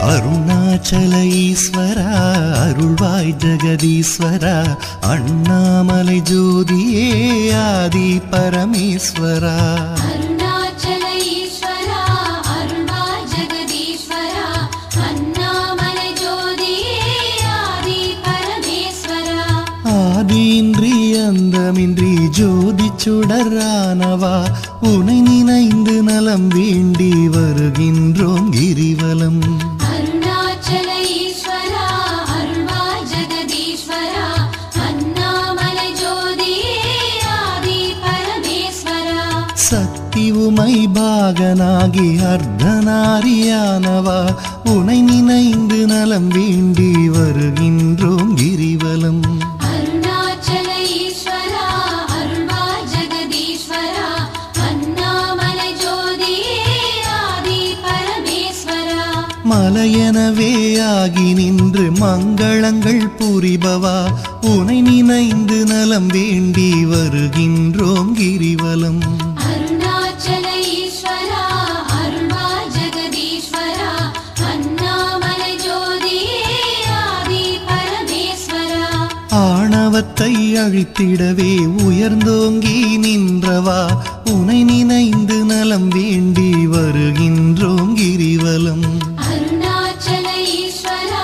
அருணாச்சல ஈஸ்வரா அருள்வாய் ஜெகதீஸ்வரா அண்ணாமலை ஜோதியே ஆதி பரமேஸ்வரா அருணாச்சல ஈஸ்வரா அருள்வாய் ஜெகதீஸ்வரா அண்ணாமலை ஜோதியே ஆதி பரமேஸ்வரா ஆதியின்றி அந்தமின்றி ஜோதி சுடரானவா உனை நினைந்து நலம் வேண்டி வருகின்றோம் கிரிவலம் அருணாச்சல ஈஸ்வரா அருள்வாய் ஜெகதீஸ்வரா அண்ணாமலை ஜோதியே ஆதி பரமேஸ்வரா சக்தி உமை பாகனாகி அர்த்தநாரியானவா உனை நினைந்து நலம் வேண்டி வருகின்றோம் கிரிவலம் அருணாச்சல ஈஸ்வரா அருள்வாய் ஜெகதீஸ்வரா அண்ணாமலை ஜோதியே ஆதி பரமேஸ்வரா மலையெனவே ஆகி நின்று மங்களங்கள் புரிபவா உனை நினைந்து நலம் வேண்டி வருகின்றோம் கிரிவலம் அருணாச்சல ஈஸ்வரா அருள்வாய் ஜெகதீஸ்வரா அண்ணாமலை ஜோதியே ஆதி பரமேஸ்வரா ஆணவத்தை அழித்திடவே உயர்ந்தோங்கி நின்றவா உனை நினைந்து நலம் வேண்டி வருகின்றோம் கிரிவலம் அருணாச்சல ஈஸ்வரா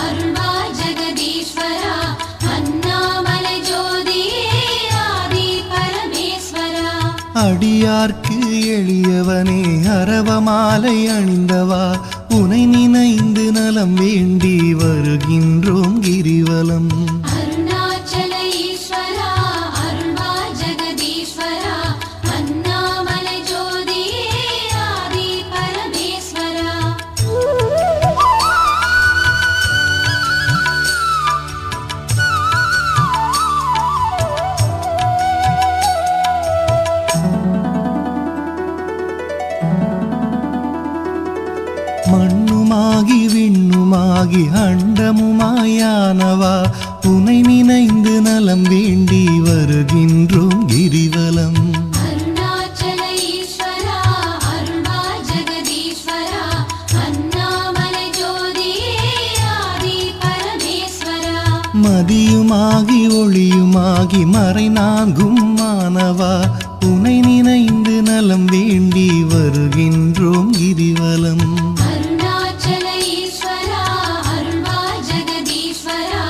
அருள்வாய் ஜெகதீஸ்வரா அண்ணாமலை ஜோதியே ஆதி பரமேஸ்வரா அடியார்க்கு எளியவனே அரவமாலை அணிந்தவா உனை நினைந்து நலம் வேண்டி வருகின்றோம் கிரிவலம் அருணாச்சல ஈஸ்வரா அருள்வாய் ஜெகதீஸ்வரா அண்ணாமலை ஜோதியே ஆதி பரமேஸ்வரா மண்ணுமாகி விண்ணுமாகி அண்டமுமாயானவா உனை நினைந்து நலம் வேண்டி வருகின்றோம் கிரிவலம் அருணாச்சல ஈஸ்வரா அருள்வாய் ஜெகதீஸ்வரா அண்ணாமலை ஜோதியே ஆதி பரமேஸ்வரா மதியுமாகி ஒளியுமாகி மறைநான்கும் மானவா உனை நினைந்து நலம் வேண்டி வருகின்றோம் கிரிவலம் அருணாச்சல ஈஸ்வரா அருள்வாய் ஜெகதீஸ்வரா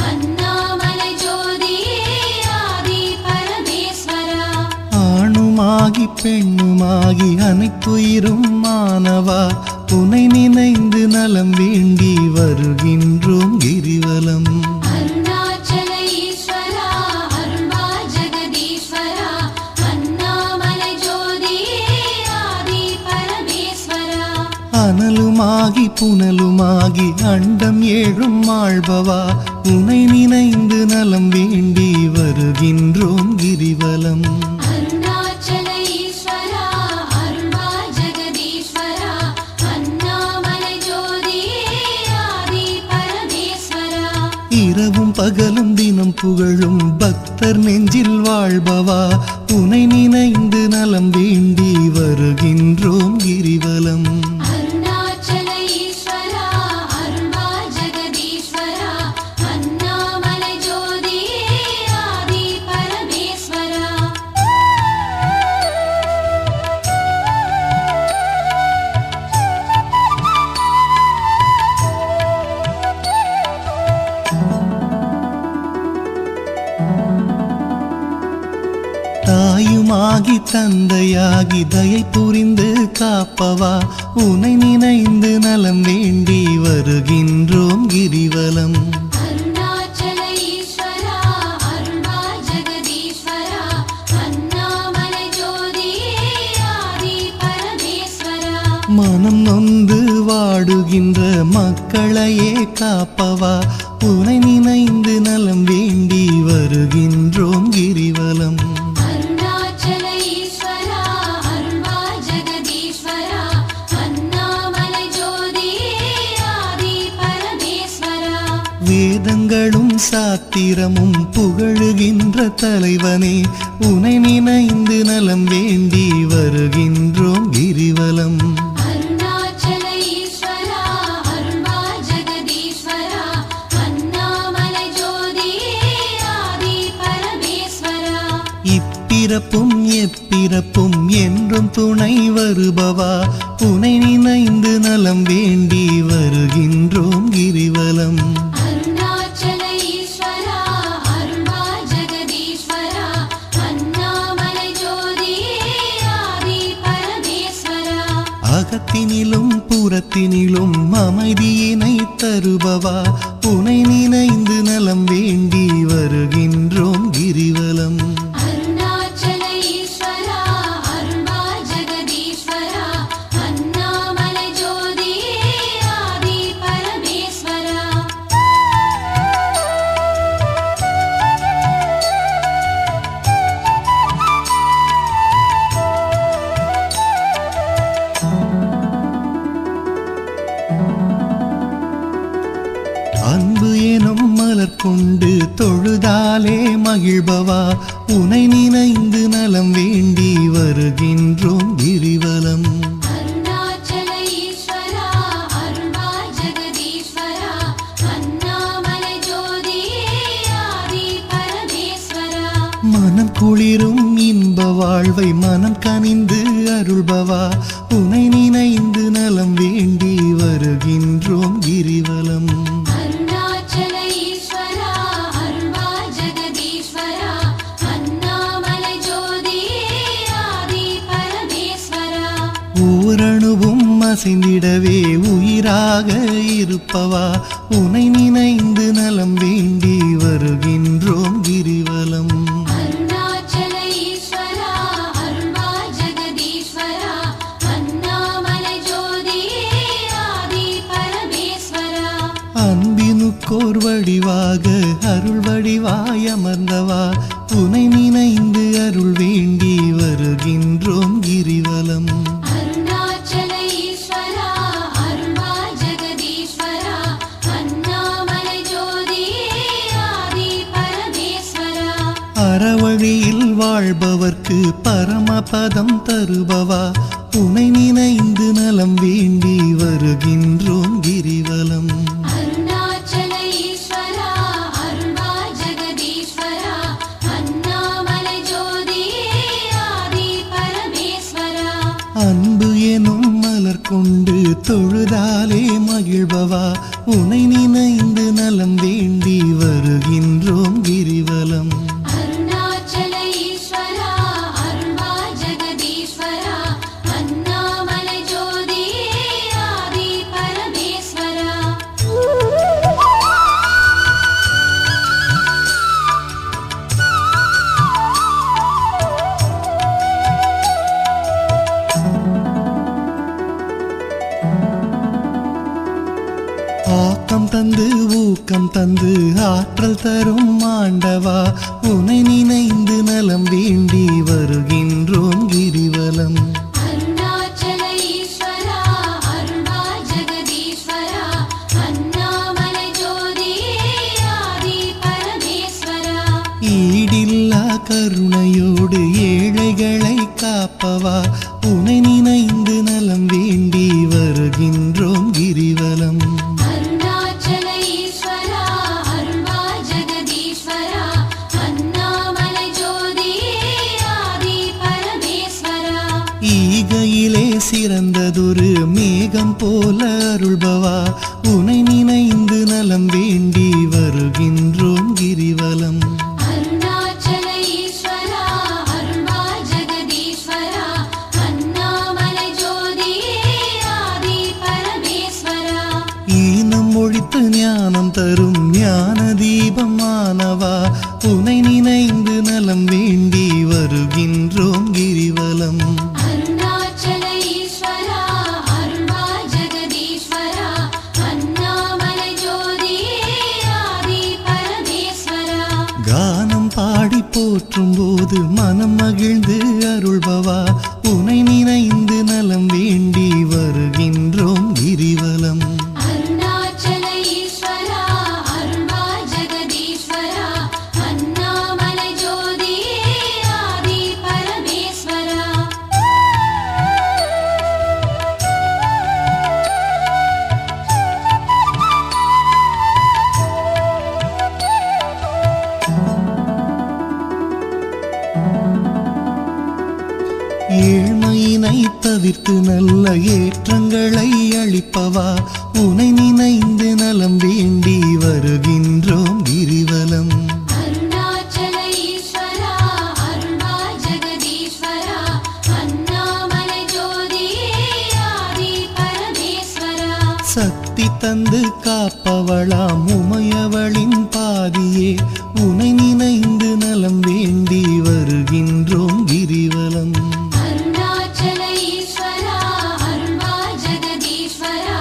அண்ணாமலை ஜோதியே ஆதி பரமேஸ்வரா ஆணுமாகி பெண்ணுமாகி அனைத்துயிரும் மானவா உனை நினைந்து நலம் வேண்டி வருகின்றோம் கிரிவலம் அருணாச்சல ஈஸ்வரா அருள்வாய் ஜெகதீஸ்வரா அண்ணாமலை ஜோதியே ஆதி பரமேஸ்வரா அனலுமாகி புனலுமாகி அண்டம் ஏழும் ஆள்பவா உனை நினைந்து நலம் வேண்டி வருகின்றோம் கிரிவலம் அருணாச்சல ஈஸ்வரா அருள்வாய் ஜெகதீஸ்வரா அண்ணாமலை ஜோதியே ஆதி பரமேஸ்வரா இரவும் பகலும் தினம் புகழும் பக்தர் நெஞ்சில் வாழ்பவா உனை நினைந்து நலம் வேண்டி வருகின்றோம் கிரிவலம் அருணாச்சல ஈஸ்வரா அருள்வாய் ஜெகதீஸ்வரா அண்ணாமலை ஜோதியே ஆதி பரமேஸ்வரா தாயுமாகி தந்தையாகி தயை புரிந்து காப்பவா உனை நினைந்து நலம் வேண்டி வருகின்றோம் கிரிவலம் அருணாச்சல ஈஸ்வரா அருள்வாய் ஜெகதீஸ்வரா அண்ணாமலை ஜோதியே ஆதி பரமேஸ்வரா மனம் நொந்து வாடுகின்ற மக்களையே காப்பவா உனை நினைந்து நலம் வேண்டி வருகின்றோம் கிரிவலம் அருணாச்சல ஈஸ்வரா அருள்வாய் ஜெகதீஸ்வரா அண்ணாமலை ஜோதியே ஆதி பரமேஸ்வரா வேதங்களும் சாத்திரமும் புகழுகின்ற தலைவனே உனை நினைந்து நலம் வேண்டி வருகின்றோம் கிரிவலம் அருணாச்சல ஈஸ்வரா அருள்வாய் இப்பிறப்பும் எப்பிறப்பும் என்றும் துணை வருபவா உனை நினைந்து நலம் வேண்டி வருகின்றோம் கிரிவலம். அருணாச்சல ஈஸ்வரா அருள்வா ஜெகதீஸ்வரா அண்ணாமலை ஜோதியே ஆதி பரமேஸ்வரா. அகத்தினிலும் புறத்தினிலும் அமைதியினை தருபவா உனை நினைந்து நலம் வேண்டி வருகின்றோம் கிரிவலம். அருணாச்சல ஈஸ்வரா அருள்வா ஜெகதீஸ்வரா அண்ணாமலை ஜோதியே ஆதி பரமேஸ்வரா. அன்பு எனும் மலர் கொண்டு தொழுதாலே மகிழ்பவா உனை நினைந்து நலம் வேண்டி வருகின்றோம் கிரிவலம். அருணாச்சல ஈஸ்வரா அருள்வா ஜெகதீஸ்வரா அண்ணாமலை ஜோதியே ஆதி பரமேஸ்வரா. மனம் குளிரும் இன்ப வாழ்வை மனம் கனிந்து அருள்பவா உனை நினைந்து நலம் வேண்டி வருகின்றோம் கிரிவலம். அருணாச்சல ஈஸ்வரா அருள்வா ஜெகதீஸ்வரா அண்ணாமலை ஜோதியே ஆதி பரமேஸ்வரா. ஓரணுவும் அசைந்திடவே உயிராக இருப்பவா உனை நினைந்து நலம் வேண்டி வருகின்றோம் கிரிவலம். அருணாச்சல ஈஸ்வரா அருள்வா ஜெகதீஸ்வரா அண்ணாமலை ஜோதியே ஆதி பரமேஸ்வரா. அன்பினுக்கோர் வடிவாக அருள் வடிவாய் அமர்ந்தவா உனை நினைந்து அருள் வேண்டி வருகின்றோம் கிரிவலம். அருணாச்சல ஈஸ்வரா அருள்வா ஜெகதீஸ்வரா அண்ணாமலை ஜோதியே ஆதி பரமேஸ்வரா. அறவழியில் வாழ்பவர்க்கு பரமபதம் தருபவா உனை நினைந்து நலம் வேண்டி வருகின்றோம் கிரிவலம். அருணாச்சல ஈஸ்வரா அருள்வா ஜெகதீஸ்வரா அண்ணாமலை ஜோதியே ஆதி பரமேஸ்வரா. அன்பு எனும் மலர் கொண்டு தொழுதாலே மகிழ்பவா உனை நினைந்து நலம் வேண்டி வருகின்றோம் கிரிவலம். அருணாச்சல ஈஸ்வரா அருள்வா ஜெகதீஸ்வரா அண்ணாமலை ஜோதியே ஆதி பரமேஸ்வரா. ஆக்கம் தந்து ஊக்கம் தந்து ஆற்றல் தரும் ஆண்டவா உனை நினைந்து நலம் வேண்டி வருகின்றோம் கிரிவலம். அருணாச்சல ஈஸ்வரா அருள்வா ஜெகதீஸ்வரா அண்ணாமலை ஜோதியே ஆதி பரமேஸ்வரா. ஈடில்லா கருணையோடு ஏழைகளை காப்பவா உனை நினைந்து நலம் வேண்டி வருகின்றோம் கிரிவலம். அருணாச்சல ஈஸ்வரா அருள்வா ஜெகதீஸ்வரா அண்ணாமலை ஜோதியே ஆதி பரமேஸ்வரா. ஈகையிலே சிறந்ததொரு மேகம் போல அருள்பவா உனை நினைந்து நலம் வேண்டி வருகின்றோம் கிரிவலம். அருணாச்சல ஈஸ்வரா அருள்வா ஜெகதீஸ்வரா அண்ணாமலை ஜோதியே ஆதி பரமேஸ்வரா. ஈனம் ஒழித்து ஞானம் தரும் ஞான தீபமானவா உனை நினைந்து நலம் வேண்டி வருகின்றோம் கிரிவலம். அருணாச்சல ஈஸ்வரா அருள்வா ஜெகதீஸ்வரா அண்ணாமலை ஜோதியே ஆதி பரமேஸ்வரா. கானம் பாடி போற்றும் போது மனம் மகிழ்ந்து அருள்பவா உனை நினைந்து நலம் வேண்டி வருகின்றோம் கிரிவலம். அருணாச்சல ஈஸ்வரா அருள்வா ஜெகதீஸ்வரா அண்ணாமலை ஜோதியே ஆதி பரமேஸ்வரா. தவிர்த்து நல்ல ஏற்றங்களை அளிப்பவா உனை நினைந்து நலம் வேண்டி வருகின்றோம் கிரிவலம். அருணாச்சல ஈஸ்வரா அருள்வா ஜெகதீஸ்வரா அண்ணாமலை ஜோதியே ஆதி பரமேஸ்வரா. சக்தி தந்து காப்பவளாம் உமையவளின் பாதியே உனை நினைந்து நலம் வேண்டி வருகின்றோம் கிரிவலம். அருணாச்சல ஈஸ்வரா அருள்வா ஜெகதீஸ்வரா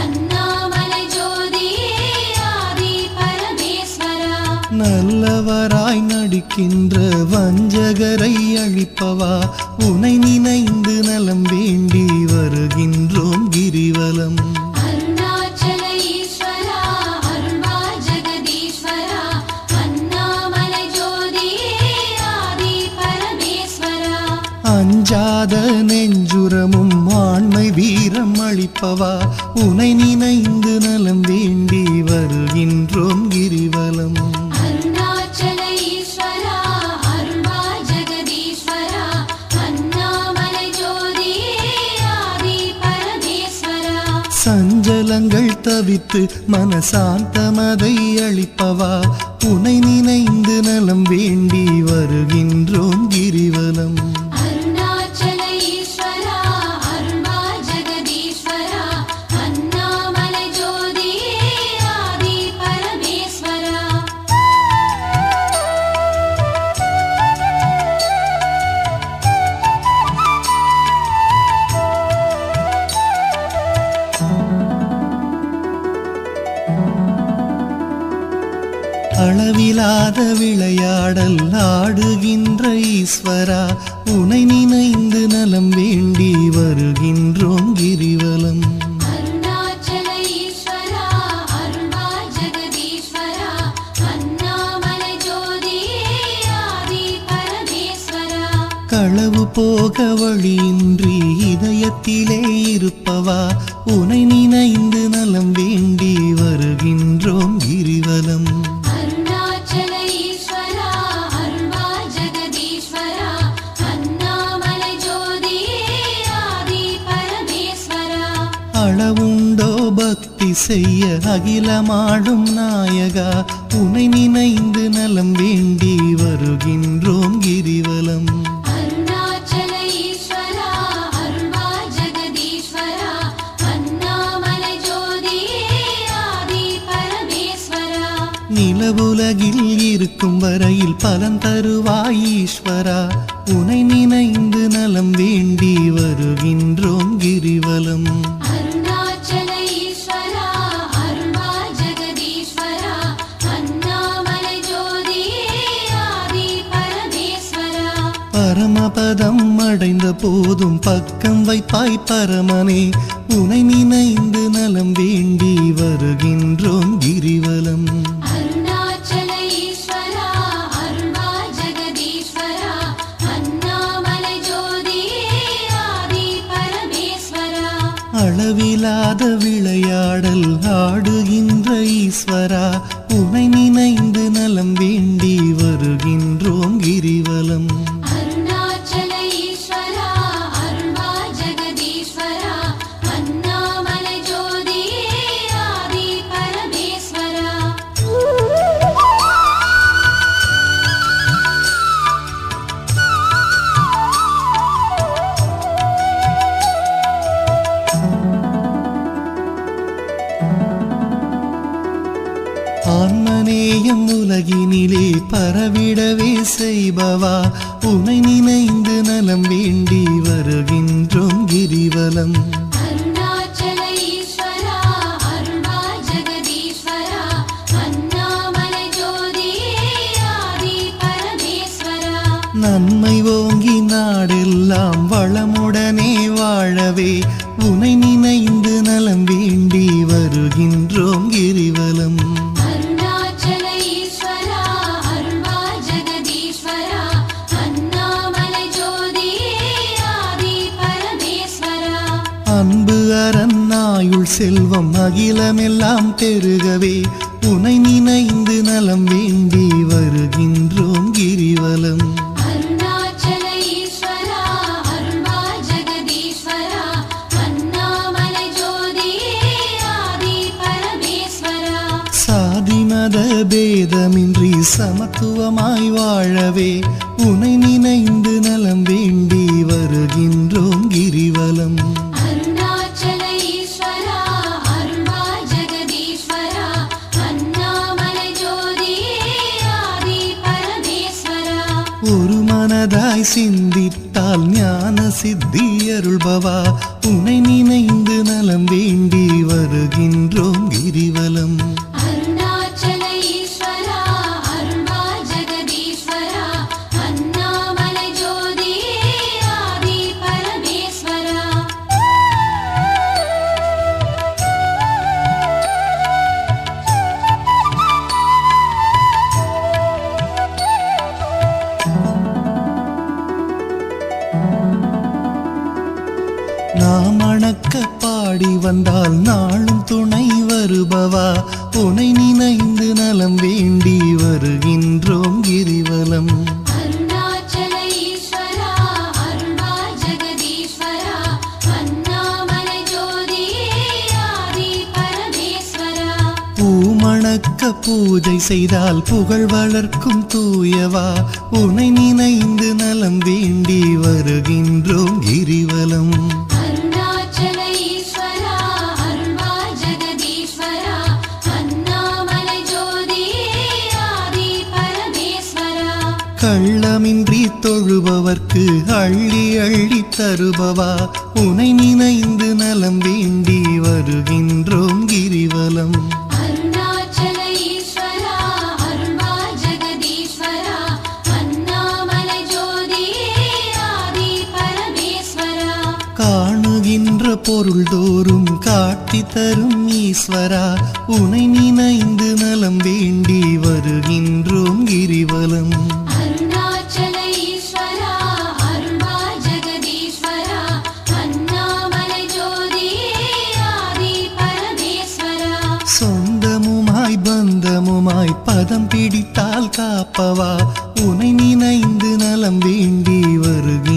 அண்ணாமலை ஜோதியே ஆதி பரமேஸ்வரா. நல்லவராய் நடிக்கின்ற வஞ்சகரை அழிப்பவா உனை நினைந்து நலம் வேண்டி வருகின்றோம் கிரிவலம். அருணாச்சல ஈஸ்வரா அருள்வா ஜெகதீஸ்வரா அண்ணாமலை ஜோதியே ஆதி பரமேஸ்வரா. அஞ்சாத நெஞ்சுரமும் ஆண்மை வீரம் அளிப்பவா உனை நினைந்து நலம் வேண்டி வருகின்றோம் கிரிவலம். அருணாச்சல ஈஸ்வரா அருள்வா ஜெகதீஸ்வரா அண்ணாமலை ஜோதியே ஆதி பரமேஸ்வரா. சஞ்சலங்கள் தவித்து மனசாந்தமதை அளிப்பவா உனை நினைந்து நலம் வேண்டி வருகின்றோம் கிரிவலம். அருணாச்சல ஈஸ்வரா அருள்வா ஜெகதீஸ்வரா அண்ணாமலை ஜோதியே ஆதி பரமேஸ்வரா. அளவிலாத விளையாடல் ஆடுகின்ற ஈஸ்வரா உனை நினைந்து நலம் வேண்டி வருகின்றோம் கிரிவலம். அருணாச்சல ஈஸ்வரா அருள்வா ஜெகதீஸ்வரா அண்ணாமலை ஜோதியே ஆதி பரமேஸ்வரா. களவு போக வழியின்றி இதயத்திலே இருப்பவா உனை நினைந்து நலம் வேண்டி வருகின்றோம் கிரிவலம். அருணாச்சல ஈஸ்வரா அருள்வா ஜெகதீஸ்வரா அண்ணாமலை ஜோதியே ஆதி பரமேஸ்வரா. அளவுண்டோ பக்தி செய்ய அகிலமாடும் நாயகா உனை நினைந்து நலம் வேண்டி வருகின்றோம் கிரிவலம். அருணாச்சல ஈஸ்வரா அருள்வா ஜெகதீஸ்வரா அண்ணாமலை ஜோதியே ஆதி பரமேஸ்வரா. நிலவுலகில் இருக்கும் வரையில் பலன் தருவாய் ஈஸ்வரா உனை நினைந்து நலம் வேண்டி வருகின்றோம் கிரிவலம். அருணாச்சல ஈஸ்வரா அருள்வா ஜெகதீஸ்வரா அண்ணாமலை ஜோதியே ஆதி பரமேஸ்வரா. பரமபதம் அடைந்த போதும் பக்கம் வைப்பாய் பரமனே உனை நினைந்து நலம் வேண்டி வருகின்றோம் கிரிவலம். அருணாச்சல ஈஸ்வரா அருள்வா ஜெகதீஸ்வரா அண்ணாமலை ஜோதியே ஆதி பரமேஸ்வரா. அளவிலாத விளையாடல் ஆடுகின்ற ஈஸ்வரா உனை நினைந்து நலம் வேண்டி வருகின்றோம் கிரிவலம். அருணாச்சல ஈஸ்வரா அருள்வா ஜெகதீஸ்வரா அண்ணாமலை ஜோதியே ஆதி பரமேஸ்வரா. ஆன்மநேயம் உலகினிலே பரவிடவே செய்பவா உனை நினைந்து நலம் வேண்டி வருகின்றோம் கிரிவலம். அருணாச்சல ஈஸ்வரா அருள்வா ஜெகதீஸ்வரா அண்ணாமலை ஜோதியே ஆதி பரமேஸ்வரா. நன்மை ஓங்கி நாடெல்லாம் வளமுடனே வாழவே உனை நினைந்து நலம் வேண்டி வருகின்றோம் கிரிவலம். அருணாச்சல ஈஸ்வரா அருள்வா ஜெகதீஸ்வரா அண்ணாமலை ஜோதியே ஆதி பரமேஸ்வரா. அன்பு அரணாயுள் செல்வம் அகிலமெல்லாம் பெருகவே உனை நினைந்து நலம் வேண்டி வருகின்றோம் கிரிவலம். அருணாச்சல ஈஸ்வரா அருள்வா ஜெகதீஸ்வரா பேதமின்றி சமத்துவமாய் வாழவே உனை நினைந்து நலம் வேண்டி வருகின்றோம் கிரிவலம். அருணாச்சல ஈஸ்வரா அருள்வா ஜெகதீஸ்வரா அண்ணாமலை ஜோதியே ஆதி பரமேஸ்வரா. ஒரு மனதாய் சிந்தித்தால் ஞான சித்தி அருள்பவா உனை நினைந்து நலம் வேண்டி வருகின்றோம் கிரிவலம். அருணாச்சல ஈஸ்வரா அருள்வா ஜெகதீஸ்வரா அண்ணாமலை ஜோதியே ஆதி பரமேஸ்வரா. நாம் அணக்க பாடி வந்தால் நாளும் துணை வருபவா உனை நினைந்து நலம் வேண்டி வருகின்றோம் கிரிவலம். அருணாச்சல ஈஸ்வரா அருள்வா ஜெகதீஸ்வரா அண்ணாமலை ஜோதியே ஆதி பரமேஸ்வரா. பூமணக்க பூஜை செய்தால் புகழ் வளர்க்கும் தூயவா உனை நினைந்து நலம் வேண்டி வருகின்றோம் கிரிவலம். அருணாச்சல ஈஸ்வரா அருள்வா ஜெகதீஸ்வரா அண்ணாமலை ஜோதியே ஆதி பரமேஸ்வரா. கள்ளமின்றி தொழுபவர்க்கு அள்ளி அள்ளி தருபவா உனை நினைந்து நலம் வேண்டி வருகின்றோம் கிரிவலம். அருணாச்சல ஈஸ்வரா அருள்வா ஜெகதீஸ்வரா அண்ணாமலை ஜோதியே ஆதி பரமேஸ்வரா. காணுகின்ற பொருள் தோறும் காட்டி தரும் ஈஸ்வரா உனை நினைந்து நலம் வேண்டி வருகின்றோம் கிரிவலம். அருணாச்சல ஈஸ்வரா அருள்வா ஜெகதீஸ்வரா அண்ணாமலை ஜோதியே ஆதி பரமேஸ்வரா. சொந்தமுமாய் பந்தமுமாய் பதம் பிடித்தால் காப்பவா உனை நினைந்து நலம் வேண்டி வருகின்றோம்